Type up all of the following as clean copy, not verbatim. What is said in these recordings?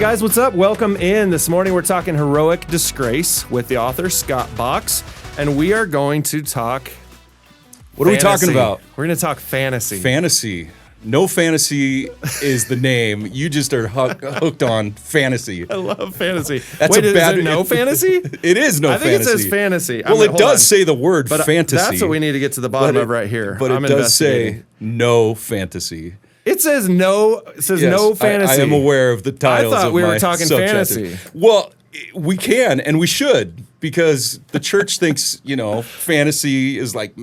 guys, what's up? Welcome in. This morning we're talking Heroic Disgrace with the author Scott Box, and we are going to talk What are we talking about? We're going to talk fantasy. Fantasy. No fantasy is the name. You just are hooked on fantasy. I love fantasy. That's Wait, a bad. Is it no fantasy? It is no fantasy. I think it says fantasy. Well, it does say the word but fantasy. That's what we need to get to the bottom of right here. But it does say no fantasy. It says no. It says Yes, no fantasy. I am aware of the titles. I thought of we my were talking subchapter. fantasy. Well, we can and we should, because the church thinks fantasy is like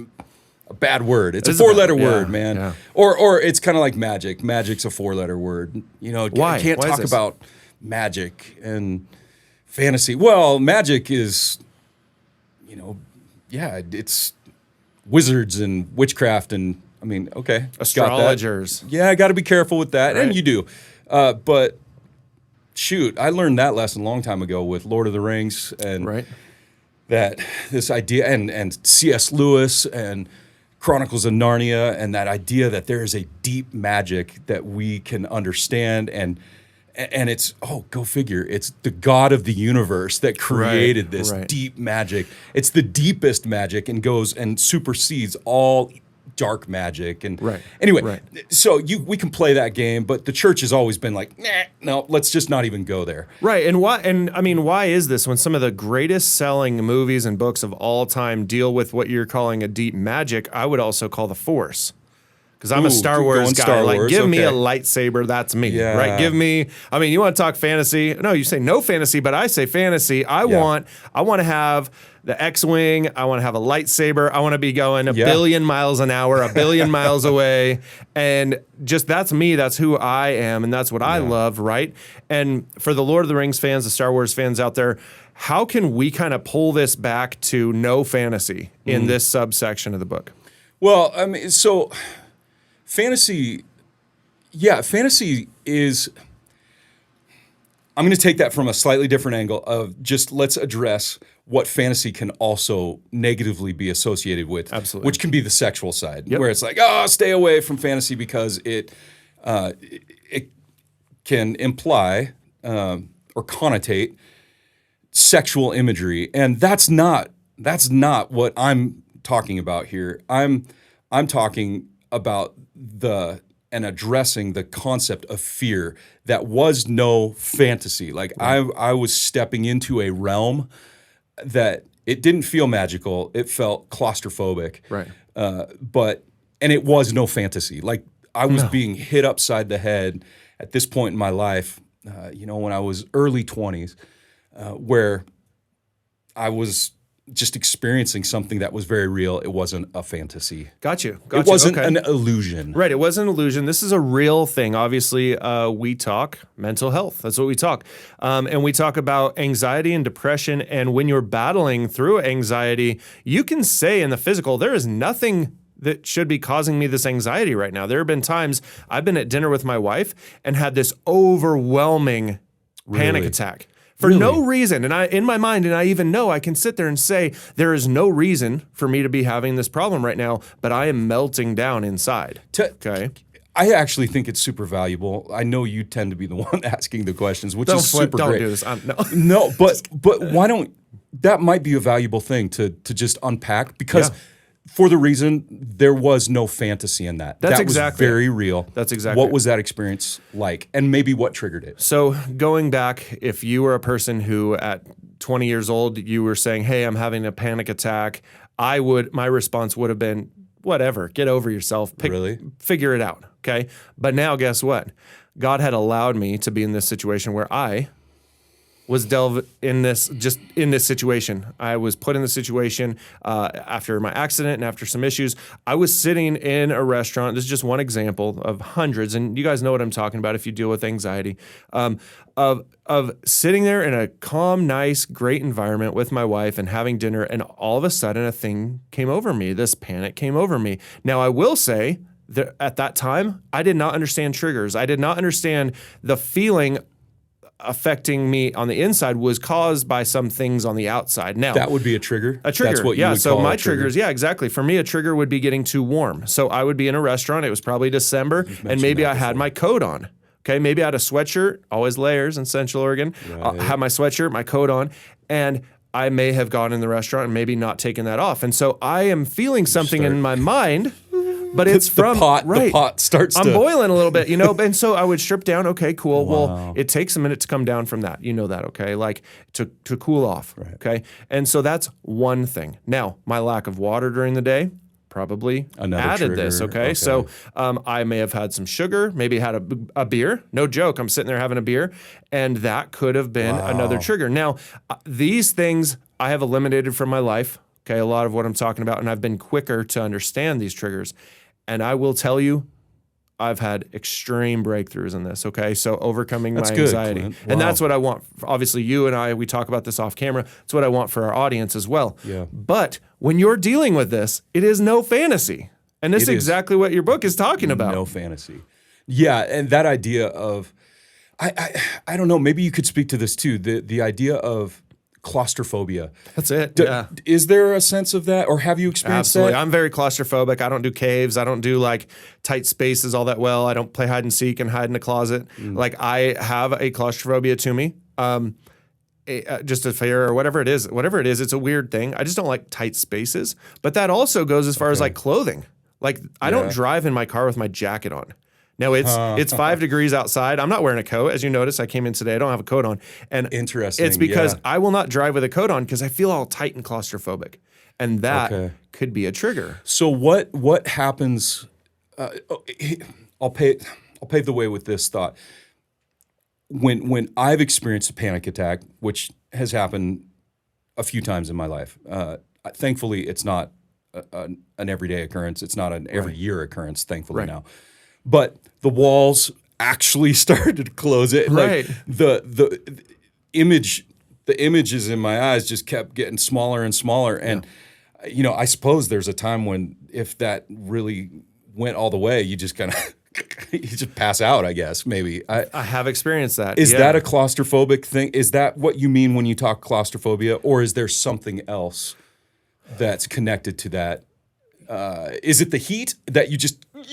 a bad word. It's a four-letter word, man. Yeah. Or it's kind of like magic. Magic's a four-letter word. Why? I can't Why talk is this? about magic and fantasy. Well, magic is, it's wizards and witchcraft and, okay. got that. Astrologers. Yeah, I got to be careful with that, Right. and you do. But shoot, I learned that lesson a long time ago with Lord of the Rings and Right. that this idea and C.S. Lewis and Chronicles of Narnia, and that idea that there is a deep magic that we can understand, and it's, go figure, it's the God of the universe that created this right. deep magic. It's the deepest magic and goes and supersedes all dark magic. And Right. anyway, Right. so we can play that game, but the church has always been like, no, let's just not even go there. Right, and why? And I mean, why is this when some of the greatest selling movies and books of all time deal with what you're calling a deep magic? I would also call the Force, because I'm a Star Wars guy. Star Like, Wars, give me a okay. lightsaber, that's me. Yeah. Right? Give me. I mean, you want to talk fantasy? No, you say no fantasy, but I say fantasy. I want to have the X-wing. I want to have a lightsaber. I want to be going a billion miles an hour, a billion miles away, and just that's me. That's who I am, and that's what I love. Right? And for the Lord of the Rings fans, the Star Wars fans out there, how can we kind of pull this back to no fantasy in this subsection of the book? Well, so fantasy is, I'm going to take that from a slightly different angle of just let's address what fantasy can also negatively be associated with. Absolutely. Which can be the sexual side, where it's like, stay away from fantasy because it can imply or connotate sexual imagery, and that's not what I'm talking about here. I'm talking about and addressing the concept of fear that was no fantasy. Like I was stepping into a realm that it didn't feel magical. It felt claustrophobic. Right. And it was no fantasy. Like I was being hit upside the head at this point in my life, when I was early 20s, where I was just experiencing something that was very real. It wasn't a fantasy. Got you. It wasn't an illusion. Right. It wasn't an illusion. This is a real thing. Obviously, we talk mental health. That's what we talk. And we talk about anxiety and depression. And when you're battling through anxiety, you can say in the physical, there is nothing that should be causing me this anxiety right now. There have been times I've been at dinner with my wife and had this overwhelming panic attack. For no reason. And in my mind, and I even know I can sit there and say, there is no reason for me to be having this problem right now, but I am melting down inside. Okay. I actually think it's super valuable. I know you tend to be the one asking the questions, which is super don't great. Do this. No, but why don't, that might be a valuable thing to just unpack, because for the reason there was no fantasy in that. That's that exactly was very real. That's exactly what was that experience like, and maybe what triggered it. So going back, if you were a person who at 20 years old, you were saying, hey, I'm having a panic attack, my response would have been, whatever, get over yourself, figure it out, okay? But now guess what? God had allowed me to be in this situation where I was delved in this situation. I was put in the situation after my accident and after some issues. I was sitting in a restaurant. This is just one example of hundreds, and you guys know what I'm talking about if you deal with anxiety, of sitting there in a calm, nice, great environment with my wife and having dinner, and all of a sudden a thing came over me. This panic came over me. Now, I will say that at that time, I did not understand triggers. I did not understand the feeling affecting me on the inside was caused by some things on the outside. Now that would be a trigger. A trigger, that's what you would so call my a trigger. triggers, exactly. For me, a trigger would be getting too warm. So I would be in a restaurant. It was probably December, and maybe I had my coat on. Okay, maybe I had a sweatshirt, always layers in Central Oregon. I have my sweatshirt, my coat on, and I may have gone in the restaurant and maybe not taken that off. And so I am feeling something in my mind, but it's from the pot starts I'm boiling a little bit, and so I would strip down. Okay, cool. Wow. Well, it takes a minute to come down from that. You know that, okay? Like to cool off, okay? And so that's one thing. Now, my lack of water during the day probably added this, okay? So I may have had some sugar, maybe had a beer. No joke, I'm sitting there having a beer, and that could have been another trigger. Now, these things I have eliminated from my life, okay, a lot of what I'm talking about, and I've been quicker to understand these triggers. And I will tell you, I've had extreme breakthroughs in this, okay? So overcoming my anxiety. Clint. And that's what I want. Obviously, you and I, we talk about this off camera. It's what I want for our audience as well. Yeah. But when you're dealing with this, it is no fantasy. And this is exactly what your book is talking about. No fantasy. Yeah, and that idea of, I don't know, maybe you could speak to this too, the idea of claustrophobia. That's it. Is there a sense of that, or have you experienced Absolutely. that? I'm very claustrophobic. I don't do caves. I don't do like tight spaces all that well. I don't play hide and seek and hide in a closet. Like I have a claustrophobia to me. Just a fear or whatever it is, it's a weird thing. I just don't like tight spaces. But that also goes as far as like clothing. Like I don't drive in my car with my jacket on. No, it's 5 degrees outside. I'm not wearing a coat. As you notice, I came in today. I don't have a coat on. And interesting. It's because I will not drive with a coat on because I feel all tight and claustrophobic. And that could be a trigger. So what happens? I'll pave the way with this thought. When I've experienced a panic attack, which has happened a few times in my life, thankfully it's not an everyday occurrence. It's not an every year occurrence, thankfully now. But the walls actually started to close it. Right. Like the images in my eyes just kept getting smaller and smaller. And I suppose there's a time when if that really went all the way, you just kind of you just pass out, I guess, maybe. I have experienced that. Is that a claustrophobic thing? Is that what you mean when you talk claustrophobia, or is there something else that's connected to that? Is it the heat that you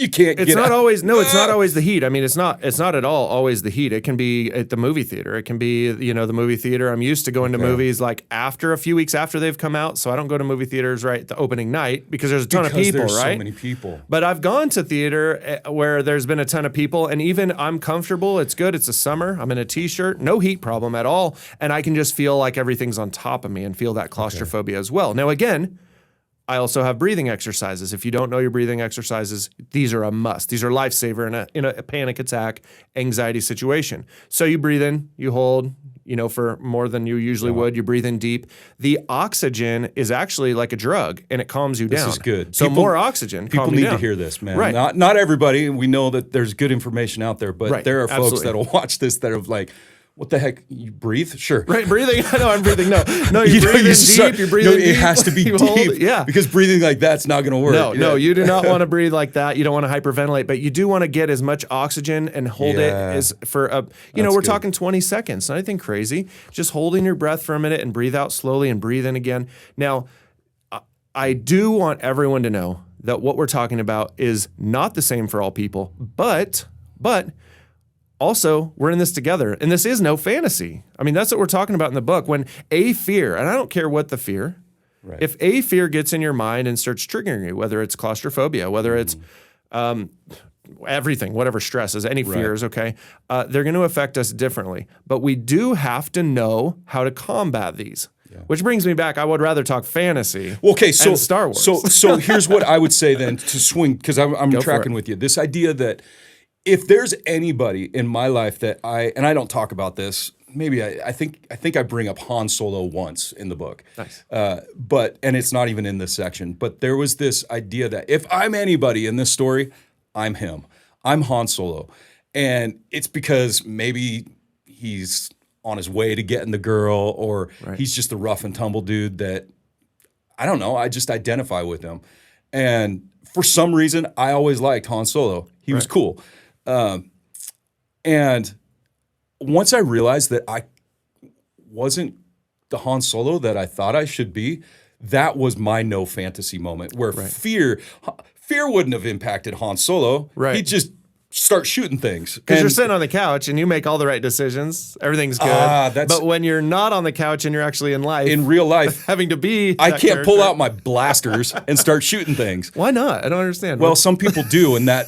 can't get out? Always it's not always the heat. I mean, it's not at all always the heat. It can be at the movie theater. It can be, the movie theater. I'm used to going to movies like after a few weeks after they've come out, so I don't go to movie theaters right the opening night because there's a ton of people, there's right? So many people. But I've gone to theater where there's been a ton of people, and even I'm comfortable. It's good. It's the summer. I'm in a t-shirt, no heat problem at all, and I can just feel like everything's on top of me and feel that claustrophobia as well. Now again, I also have breathing exercises. If you don't know your breathing exercises, these are a must. These are a lifesaver in a panic attack, anxiety situation. So you breathe in, you hold, for more than you usually would. You breathe in deep. The oxygen is actually like a drug, and it calms you down. This is good. So more oxygen. People need to hear this, man. Right. Not everybody. We know that there's good information out there, but there are folks that'll watch this that are like, what the heck? You breathe? Sure. Right, breathing. I know I'm breathing. No, you breathe in deep. You breathe in deep. It has to be deep. Yeah. Because breathing like that's not going to work. No, you do not want to breathe like that. You don't want to hyperventilate, but you do want to get as much oxygen and hold it as for we're talking 20 seconds. Not anything crazy. Just holding your breath for a minute and breathe out slowly and breathe in again. Now, I do want everyone to know that what we're talking about is not the same for all people, but also, we're in this together, and this is no fantasy. I mean, that's what we're talking about in the book. When a fear, and I don't care what the fear, if a fear gets in your mind and starts triggering you, whether it's claustrophobia, whether it's everything, whatever stresses, any fears, okay, they're going to affect us differently. But we do have to know how to combat these. Yeah. Which brings me back. I would rather talk fantasy. And Star Wars. So here's what I would say then to swing, because I'm tracking with you. This idea that if there's anybody in my life that I don't talk about this, maybe I think I bring up Han Solo once in the book. Nice. And it's not even in this section. But there was this idea that if I'm anybody in this story, I'm him. I'm Han Solo. And it's because maybe he's on his way to getting the girl, or he's just the rough and tumble dude that, I don't know, I just identify with him. And for some reason, I always liked Han Solo. He was cool. And once I realized that I wasn't the Han Solo that I thought I should be, that was my no fantasy moment where fear wouldn't have impacted Han Solo. Right. He just start shooting things. Because you're sitting on the couch and you make all the right decisions. Everything's good. But when you're not on the couch and you're actually in life. In real life. Having to be I can't pull out my blasters and start shooting things. Why not? I don't understand. Well, some people do, and that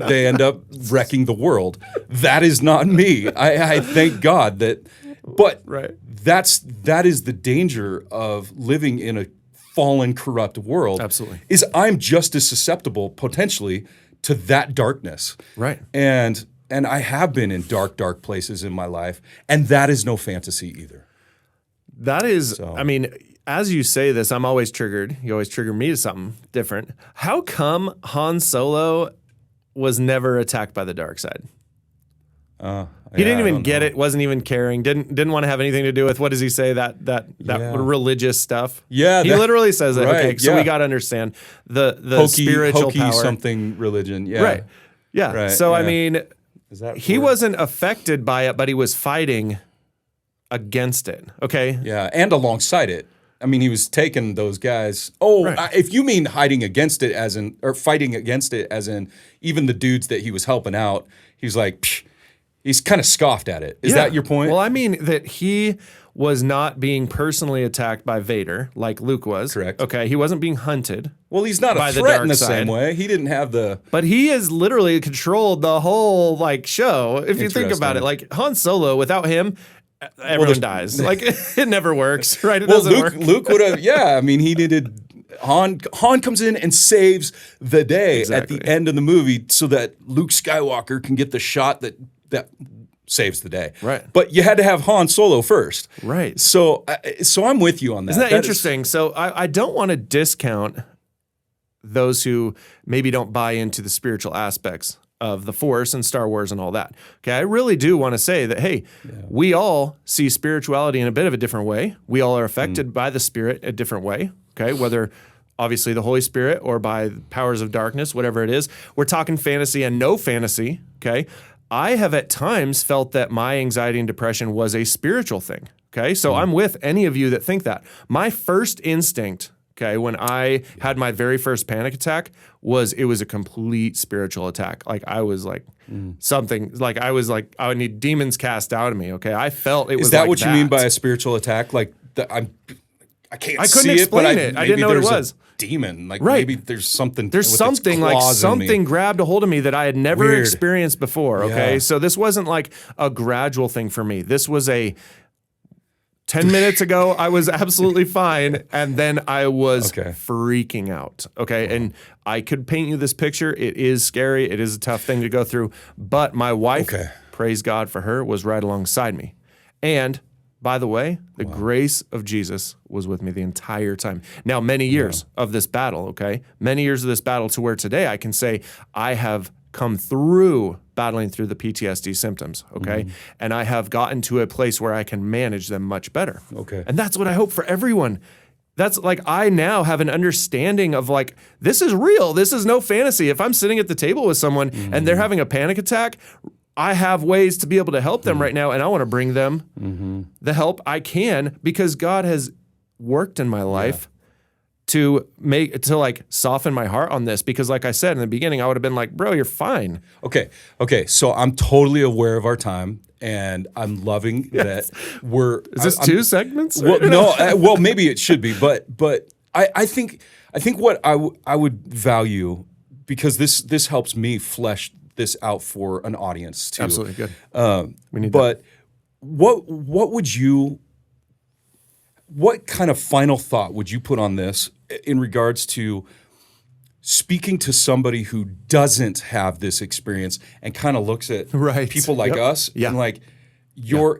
they end up wrecking the world. That is not me. I thank God that. But that is the danger of living in a fallen, corrupt world. Absolutely. Is I'm just as susceptible, potentially, to that darkness. Right. And I have been in dark, dark places in my life, and that is no fantasy either. That is, I mean, as you say this, I'm always triggered. You always trigger me to something different. How come Han Solo was never attacked by the dark side? He didn't even get it, wasn't even caring, didn't want to have anything to do with, what does he say, that religious stuff? Yeah. He literally says it. Right, okay, so we got to understand the spiritual hokey power. Something religion. Yeah. Right. Yeah. Right, so, I mean, he word? wasn't affected by it, but he was fighting against it. Okay? Yeah, and alongside it. I mean, he was taking those guys. Oh, if you mean hiding against it or fighting against it as in even the dudes that he was helping out, he's like, psh. He's kind of scoffed at it. Is that your point? Well, I mean that he was not being personally attacked by Vader like Luke was. Correct. Okay, he wasn't being hunted. Well, he's not a threat in the same way. He didn't have the... But he has literally controlled the whole show. If you think about it, like Han Solo, without him, everyone dies. Like it never works, right? It doesn't work. Luke would have, I mean, he needed... Han comes in and saves the day at the end of the movie so that Luke Skywalker can get the shot that saves the day. Right. But you had to have Han Solo first. Right. So I'm with you on that. Isn't that interesting? So I don't want to discount those who maybe don't buy into the spiritual aspects of the Force and Star Wars and all that. Okay, I really do want to say that, hey, we all see spirituality in a bit of a different way. We all are affected by the Spirit a different way. Okay, whether obviously the Holy Spirit or by powers of darkness, whatever it is. We're talking fantasy and no fantasy. Okay. I have at times felt that my anxiety and depression was a spiritual thing. Okay. So I'm with any of you that think that. My first instinct, okay, when I had my very first panic attack it was a complete spiritual attack. Like I was like something, like I would need demons cast out of me. Okay. I felt it was. Is that what you mean by a spiritual attack? Like I couldn't see it, but I didn't know what it was. Demon, like maybe there's something. There's something like something grabbed a hold of me that I had never experienced before. Okay, so this wasn't like a gradual thing for me. This was 10 minutes ago, I was absolutely fine, and then I was freaking out. Okay, and I could paint you this picture. It is scary. It is a tough thing to go through. But my wife, praise God for her, was right alongside me, and. By the way, the grace of Jesus was with me the entire time. Now, many years of this battle, okay? Many years of this battle to where today I can say I have come through battling through the PTSD symptoms, okay? And I have gotten to a place where I can manage them much better. Okay. And that's what I hope for everyone. That's like I now have an understanding of like, this is real. This is no fantasy. If I'm sitting at the table with someone and they're having a panic attack, I have ways to be able to help them right now, and I want to bring them the help I can because God has worked in my life to soften my heart on this. Because, like I said in the beginning, I would have been like, "Bro, you're fine." Okay. So I'm totally aware of our time, and I'm loving that we're. Is this two segments? Well, no. Well, maybe it should be, but I think what I would value because this helps me flesh this out for an audience too. Absolutely good. We need that. What kind of final thought would you put on this in regards to speaking to somebody who doesn't have this experience and kind of looks at people like us and like do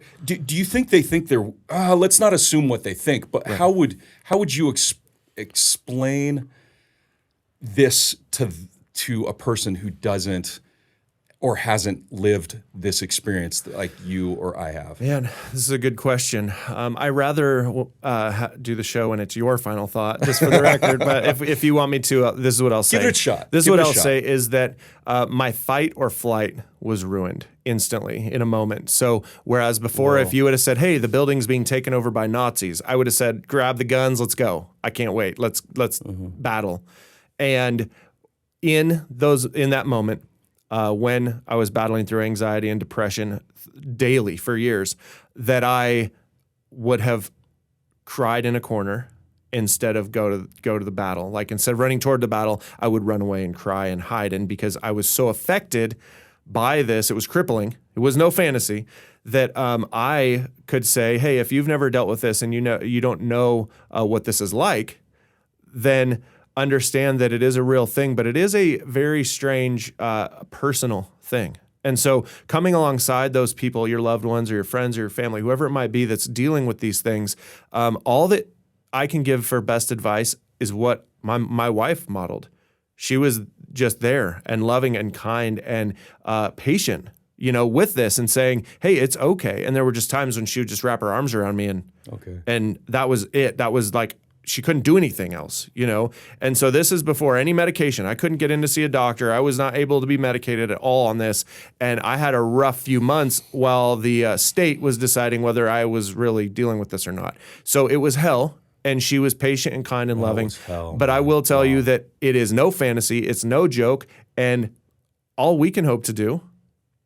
you think they think they're let's not assume what they think, but how would you explain this to a person who doesn't or hasn't lived this experience like you or I have? Man, this is a good question. I rather do the show when it's your final thought, just for the record. But if you want me to, this is what I'll say. Give it a shot. This is what I'll say is that my fight or flight was ruined instantly in a moment. So whereas before, if you would have said, "Hey, the building's being taken over by Nazis," I would have said, "Grab the guns, let's go. I can't wait. Let's battle." And in that moment, when I was battling through anxiety and depression daily for years, that I would have cried in a corner instead of go to the battle. Like instead of running toward the battle, I would run away and cry and hide. And because I was so affected by this, it was crippling. It was no fantasy that I could say, hey, if you've never dealt with this and you don't know what this is like, then understand that it is a real thing, but it is a very strange personal thing. And so coming alongside those people, your loved ones or your friends or your family, whoever it might be that's dealing with these things, all that I can give for best advice is what my wife modeled. She was just there and loving and kind and patient, with this and saying, hey, it's okay. And there were just times when she would just wrap her arms around me and that was it. That was like, she couldn't do anything else, And so this is before any medication. I couldn't get in to see a doctor. I was not able to be medicated at all on this. And I had a rough few months while the state was deciding whether I was really dealing with this or not. So it was hell. And she was patient and kind and loving. But I will tell you that it is no fantasy. It's no joke. And all we can hope to do,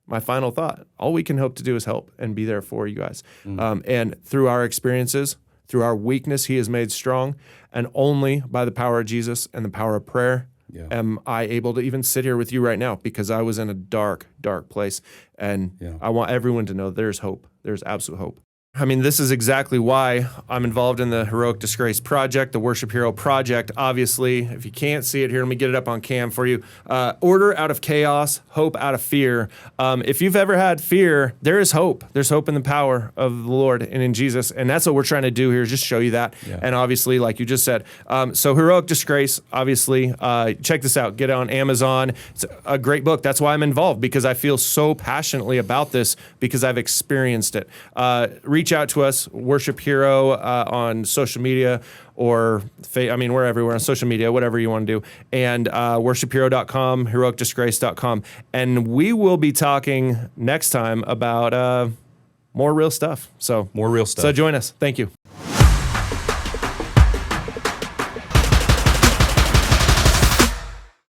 my final thought, all we can hope to do is help and be there for you guys. And through our experiences, through our weakness, he is made strong. And only by the power of Jesus and the power of prayer am I able to even sit here with you right now, because I was in a dark, dark place. And I want everyone to know there's hope. There's absolute hope. I mean, this is exactly why I'm involved in the Heroic Disgrace Project, the Worship Hero Project. Obviously, if you can't see it here, let me get it up on cam for you. Order out of chaos, hope out of fear. If you've ever had fear, there is hope. There's hope in the power of the Lord and in Jesus. And that's what we're trying to do here, is just show you that. And obviously, like you just said, so Heroic Disgrace, obviously, check this out. Get it on Amazon. It's a great book. That's why I'm involved, because I feel so passionately about this, because I've experienced it. Reach out to us, Worship Hero, on social media, or we're everywhere on social media, whatever you want to do, and worshiphero.com, heroicdisgrace.com, and we will be talking next time about more real stuff. So more real stuff. So join us. Thank you.